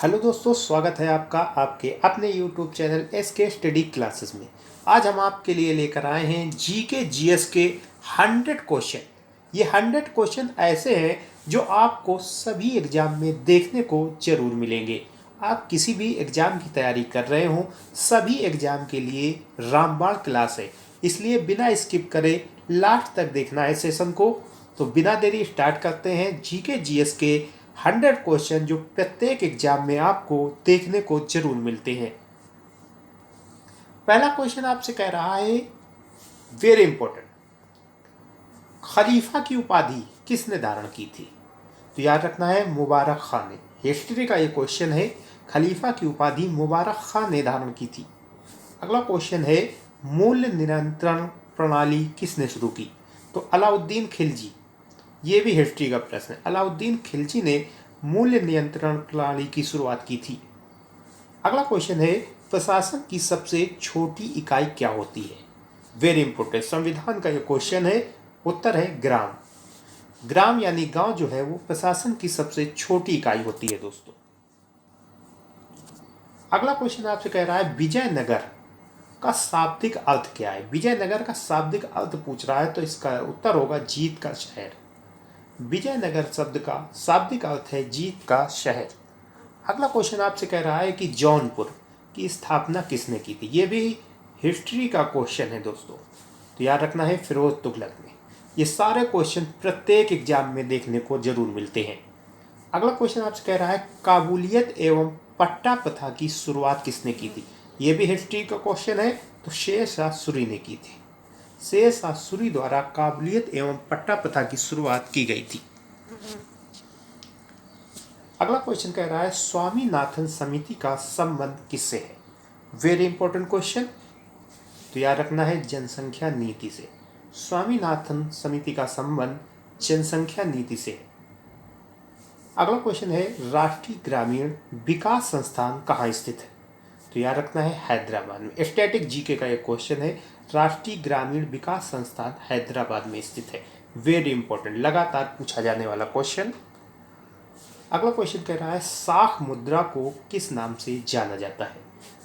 Hello दोस्तों, स्वागत है आपका आपके अपने YouTube channel SK study classes में। आज हम आपके लिए लेकर आए हैं जीके जीएस के 100 क्वेश्चन। ये 100 क्वेश्चन ऐसे हैं जो आपको सभी एग्जाम में देखने को जरूर मिलेंगे। आप किसी भी एग्जाम की तैयारी कर रहे हो, सभी एग्जाम के लिए रामबाण क्लास है, इसलिए बिना स्किप करे लास्ट तक देखना है सेशन को। तो बिना देरी स्टार्ट करते हैं जीके जीएस के 100 क्वेश्चन जो प्रत्येक एग्जाम में आपको देखने को जरूर मिलते हैं। पहला क्वेश्चन आपसे कह रहा है, वेरी इंपॉर्टेंट, खलीफा की उपाधि किसने धारण की थी? तो याद रखना है, मुबारक खान ने। हिस्ट्री का ये क्वेश्चन है, खलीफा की उपाधि मुबारक खान ने धारण की थी। अगला क्वेश्चन है, मूल्य नियंत्रण प्रणाली किसने शुरू की? तो अलाउद्दीन खिलजी। ये भी हिस्ट्री का प्रश्न है। अलाउद्दीन खिलजी ने मूल्य नियंत्रण प्रणाली की शुरुआत की थी। अगला क्वेश्चन है, प्रशासन की सबसे छोटी इकाई क्या होती है? वेरी इंपॉर्टेंट, संविधान का ये क्वेश्चन है। उत्तर है ग्राम। ग्राम यानी गांव जो है वो प्रशासन की सबसे छोटी इकाई होती है दोस्तों। अगला क्वेश्चन आपसे कह रहा है, विजयनगर का शाब्दिक अर्थ क्या है? विजयनगर का शाब्दिक अर्थ पूछ रहा है, तो इसका उत्तर होगा जीत का शहर। विजयनगर शब्द का शाब्दिक अर्थ है जीत का शहर। अगला क्वेश्चन आपसे कह रहा है कि जौनपुर की स्थापना किसने की थी? ये भी हिस्ट्री का क्वेश्चन है दोस्तों, तो याद रखना है फिरोज तुगलक ने। ये सारे क्वेश्चन प्रत्येक एग्जाम में देखने को जरूर मिलते हैं। अगला क्वेश्चन आपसे कह रहा है, काबुलियत एवं पट्टा प्रथा की शुरुआत किसने की थी? ये भी हिस्ट्री का क्वेश्चन है, तो शेर शाह सूरी ने की थी। शेर शाह सूरी द्वारा काबुलियत एवं पट्टा प्रथा की शुरुआत की गई थी। अगला क्वेश्चन कह रहा है, स्वामीनाथन समिति का संबंध किससे है? वेरी इंपॉर्टेंट क्वेश्चन, तो याद रखना है जनसंख्या नीति से। स्वामीनाथन समिति का संबंध जनसंख्या नीति से है। अगला क्वेश्चन है, राष्ट्रीय ग्रामीण विकास संस्थान कहाँ स्थित है? तो याद रखना है हैदराबाद में। स्टैटिक जीके का एक क्वेश्चन है, राष्ट्रीय ग्रामीण विकास संस्थान हैदराबाद में स्थित है। वेरी इंपॉर्टेंट, लगातार पूछा जाने वाला क्वेश्चन। अगला क्वेश्चन कह रहा है, साख मुद्रा को किस नाम से जाना जाता है?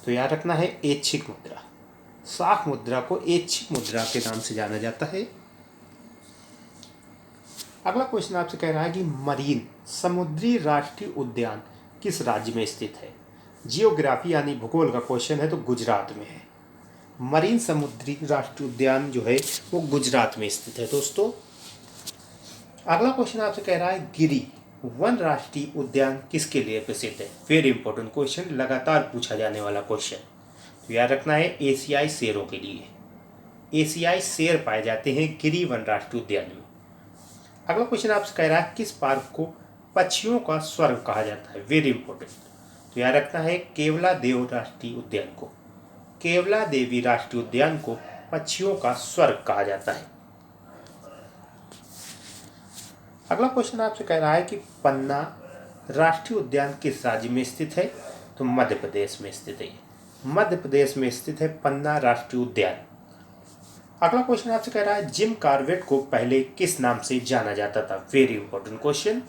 तो याद रखना है ऐच्छिक मुद्रा। साख मुद्रा को ऐच्छिक मुद्रा के नाम से जाना जाता है। अगला क्वेश्चन आपसे कह रहा है कि मरीन समुद्री राष्ट्रीय उद्यान किस राज्य में स्थित है? जियोग्राफी यानी भूगोल का क्वेश्चन है, तो गुजरात में है। मरीन समुद्री राष्ट्रीय उद्यान जो है वो गुजरात में स्थित है दोस्तों। अगला क्वेश्चन आपसे कह रहा है, गिरी वन राष्ट्रीय उद्यान किसके लिए प्रसिद्ध है? वेरी इंपॉर्टेंट क्वेश्चन, लगातार पूछा जाने वाला क्वेश्चन। तो याद रखना है एशियाई शेरों के लिए। एशियाई शेर पाए जाते हैं गिरी वन राष्ट्रीय उद्यान में। अगला क्वेश्चन आपसे कह रहा है, किस पार्क को पक्षियों का स्वर्ग कहा जाता है? वेरी इंपॉर्टेंट, तो याद रखना है केवला देव राष्ट्रीय उद्यान को। केवला देवी राष्ट्रीय उद्यान को पक्षियों का स्वर्ग कहा जाता है। अगला क्वेश्चन आपसे कह रहा है कि पन्ना राष्ट्रीय उद्यान किस राज्य में स्थित है? तो मध्य प्रदेश में स्थित है। मध्य प्रदेश में स्थित है पन्ना राष्ट्रीय उद्यान। अगला क्वेश्चन आपसे कह रहा है, जिम कॉर्बेट को पहले किस नाम से जाना जाता था? वेरी इंपॉर्टेंट क्वेश्चन,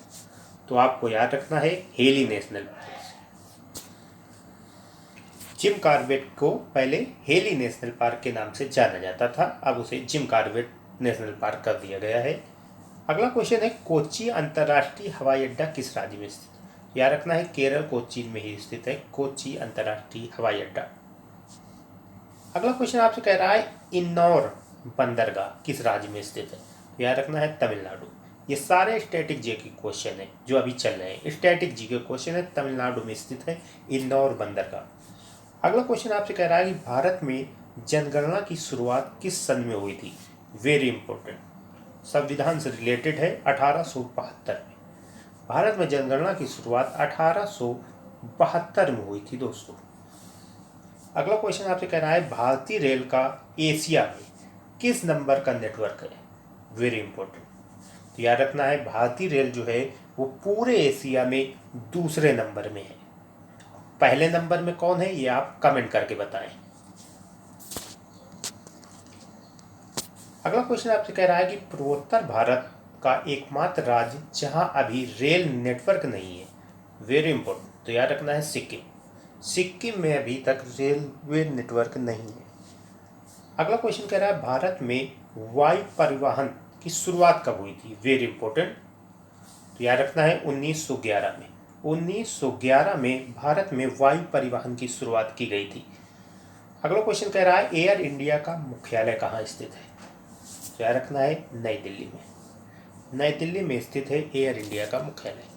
तो आपको याद रखना है heli national park. Jim Corbett को पहले हेली नेशनल पार्क के नाम से जाना जाता था, अब उसे जिम कॉर्बेट नेशनल पार्क कर दिया गया है। अगला क्वेश्चन है, कोच्चि अंतर्राष्ट्रीय हवाई अड्डा किस राज्य में स्थित है? याद रखना है केरल कोच्चि में ही स्थित है कोच्चि अंतर्राष्ट्रीय हवाई अड्डा। अगला क्वेश्चन आपसे कह रहा है, इंदौर बंदरगाह किस राज्य में स्थित है? याद रखना है तमिलनाडु। ये सारे स्टैटिक जी के क्वेश्चन है जो अभी चल रहे हैं। स्टैटिक जी के क्वेश्चन है, तमिलनाडु में स्थित है इंदौर बंदरगाह। अगला क्वेश्चन आपसे कह रहा है कि भारत में जनगणना की शुरुआत किस सन में हुई थी? वेरी इंपॉर्टेंट, संविधान से रिलेटेड है, 1872 में। भारत में जनगणना की शुरुआत 1872 में हुई थी दोस्तों। अगला क्वेश्चन आपसे कह रहा है, भारतीय रेल का एशिया में किस नंबर का नेटवर्क है? वेरी इंपॉर्टेंट, तो याद रखना है भारतीय रेल जो है वो पूरे एशिया में दूसरे नंबर में है। पहले नंबर में कौन है ये आप कमेंट करके बताएं। अगला क्वेश्चन आपसे कह रहा है कि पूर्वोत्तर भारत का एकमात्र राज्य जहां अभी रेल नेटवर्क नहीं है। वेरी इंपॉर्टेंट, तो याद रखना है सिक्किम। सिक्किम में अभी तक रेलवे नेटवर्क नहीं है। अगला क्वेश्चन कह रहा है भारत में वायु परिवहन की शुरुआत कब हुई थी? Very important. तो याद रखना है 1911 में। 1911 में भारत में वायु परिवहन की शुरुआत की गई थी। अगला क्वेश्चन कह रहा है एयर इंडिया का मुख्यालय कहाँ स्थित है? तो याद रखना है नई दिल्ली में। नई दिल्ली में स्थित है एयर इंडिया का मुख्यालय।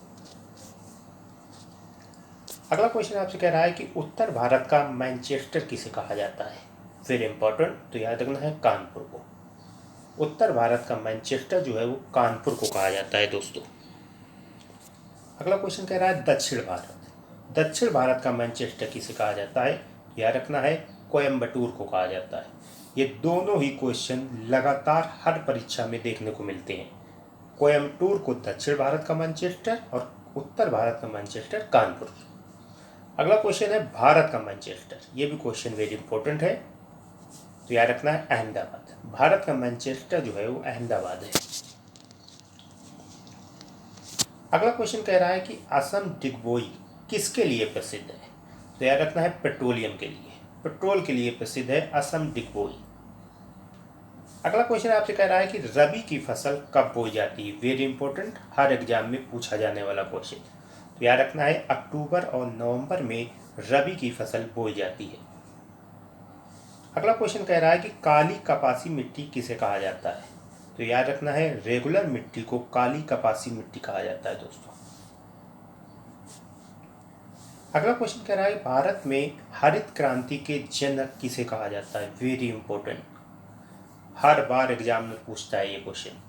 अगला क्वेश्चन आपसे कह रहा है कि उत्तर भारत का मैनचेस्टर किसे कहा जाता है? Very important. तो याद रखना है कानपुर को। उत्तर भारत का मैनचेस्टर जो है वो कानपुर को कहा जाता है दोस्तों। अगला क्वेश्चन कह रहा है दक्षिण भारत। दक्षिण भारत का मैनचेस्टर किसे कहा जाता है? याद रखना है कोयम्बटूर को कहा जाता है। ये दोनों ही क्वेश्चन लगातार हर परीक्षा में देखने को मिलते हैं। कोयम्बटूर को दक्षिण भारत का मैनचेस्टर और उत्तर भारत का मैनचेस्टर कानपुर। अगला क्वेश्चन है भारत का मैनचेस्टर। ये भी क्वेश्चन वेरी इंपॉर्टेंट है। तो याद रखना है अहमदाबाद। भारत का मैनचेस्टर जो है वो अहमदाबाद है। अगला क्वेश्चन कह रहा है कि असम डिगबोई किसके लिए प्रसिद्ध है? तो याद रखना है पेट्रोलियम के लिए। पेट्रोल के लिए प्रसिद्ध है असम डिगबोई। अगला क्वेश्चन आपसे कह रहा है कि रबी की फसल कब बोई जाती है? वेरी इंपॉर्टेंट, हर एग्जाम में पूछा जाने वाला क्वेश्चन। तो याद रखना है अक्टूबर और नवंबर में रबी की फसल बोई जाती है। अगला क्वेश्चन कह रहा है कि काली कपासी मिट्टी किसे कहा जाता है? तो याद रखना है रेगुलर मिट्टी को काली कपासी मिट्टी कहा जाता है दोस्तों। अगला क्वेश्चन कह रहा है भारत में हरित क्रांति के जनक किसे कहा जाता है? वेरी इंपॉर्टेंट, हर बार एग्जाम में पूछता है ये क्वेश्चन।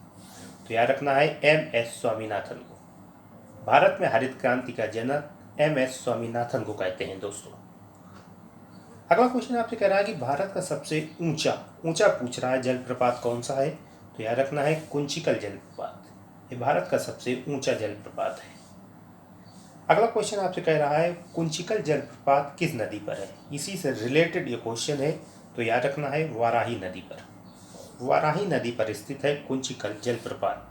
तो याद रखना है एम.एस. स्वामीनाथन को। भारत में हरित क्रांति का जनक एम.एस. स्वामीनाथन को कहते हैं दोस्तों। अगला क्वेश्चन आपसे कह रहा है कि भारत का सबसे ऊंचा पूछ रहा है जलप्रपात कौन सा है? तो याद रखना है कुंचिकल जलप्रपात। ये भारत का सबसे ऊंचा जलप्रपात है। अगला क्वेश्चन आपसे कह रहा है कुंचिकल जलप्रपात किस नदी पर है? इसी से रिलेटेड ये क्वेश्चन है। तो याद रखना है वाराही नदी पर। वाराही नदी पर स्थित है कुंचिकल जलप्रपात।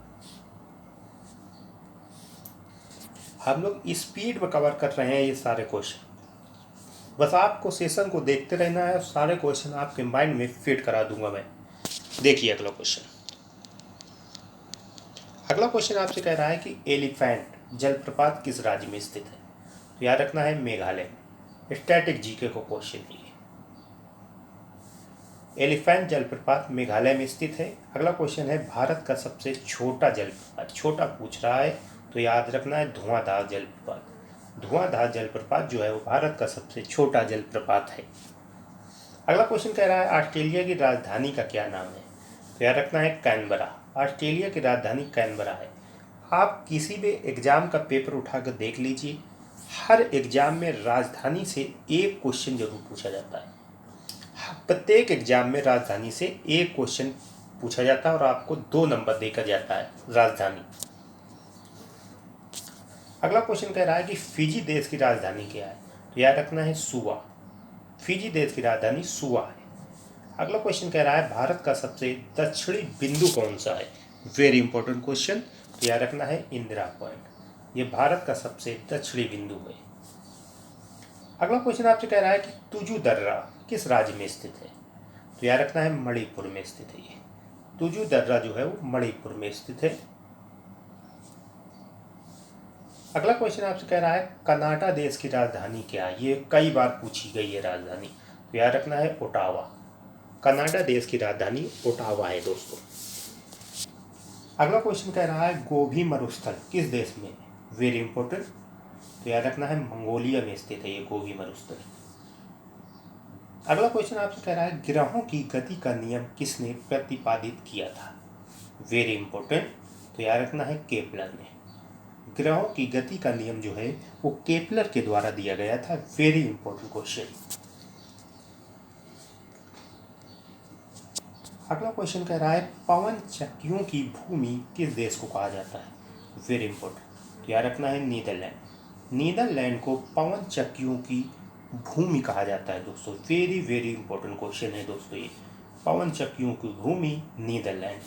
हम लोग स्पीड में कवर कर रहे हैं ये सारे क्वेश्चन। बस आपको सेशन को देखते रहना है और सारे क्वेश्चन आपके माइंड में फिट करा दूंगा मैं। देखिए अगला क्वेश्चन। अगला क्वेश्चन आपसे कह रहा है कि एलिफेंट जलप्रपात किस राज्य में स्थित है? तो याद रखना है मेघालय में। स्टैटिक जीके को क्वेश्चन है। एलिफेंट जलप्रपात मेघालय में स्थित है। अगला क्वेश्चन है भारत का सबसे छोटा जलप्रपात। छोटा पूछ रहा है तो याद रखना है धुआंधार जलप्रपात। धुआंधार जलप्रपात जो है वो भारत का सबसे छोटा जलप्रपात है। अगला क्वेश्चन कह रहा है ऑस्ट्रेलिया की राजधानी का क्या नाम है? तो याद रखना है कैनबरा। ऑस्ट्रेलिया की राजधानी कैनबरा है। आप किसी भी एग्जाम का पेपर उठाकर देख लीजिए, हर एग्जाम में राजधानी से एक क्वेश्चन जरूर पूछा जाता है। प्रत्येक एग्जाम में राजधानी से एक क्वेश्चन पूछा जाता है और आपको 2 नंबर देकर जाता है राजधानी। अगला क्वेश्चन कह रहा है कि फिजी देश की राजधानी क्या है? तो याद रखना है सुवा। फिजी देश की राजधानी सुवा है। अगला क्वेश्चन कह रहा है भारत का सबसे दक्षिणी बिंदु कौन सा है? Very important question. तो याद रखना है इंदिरा पॉइंट। ये भारत का सबसे दक्षिणी बिंदु है। अगला क्वेश्चन आपसे कह रहा है कि तुजू दर्रा किस राज्य में स्थित है? तो याद रखना है मणिपुर में स्थित है। ये तुजू दर्रा जो है वो मणिपुर में स्थित है। अगला क्वेश्चन आपसे कह रहा है कनाडा देश की राजधानी क्या है? ये कई बार पूछी गई है राजधानी। तो याद रखना है ओटावा। कनाडा देश की राजधानी ओटावा है दोस्तों। अगला क्वेश्चन कह रहा है गोभी मरुस्थल किस देश में? Very important. तो याद रखना है मंगोलिया में स्थित है ये गोभी मरुस्थल। अगला क्वेश्चन आपसे कह रहा है ग्रहों की गति का नियम किसने प्रतिपादित किया था? Very important. तो याद रखना है केपलर ने। ग्रहों की गति का नियम जो है वो केपलर के द्वारा दिया गया था। Very important question. अगला क्वेश्चन कह रहा है पवन चक्कियों की भूमि किस देश को कहा जाता है? Very important. तो याद रखना है नीदरलैंड। नीदरलैंड को पवन चक्कियों की भूमि कहा जाता है दोस्तों। वेरी वेरी इंपॉर्टेंट क्वेश्चन है दोस्तों ये। पवन चक्कियों की भूमि नीदरलैंड।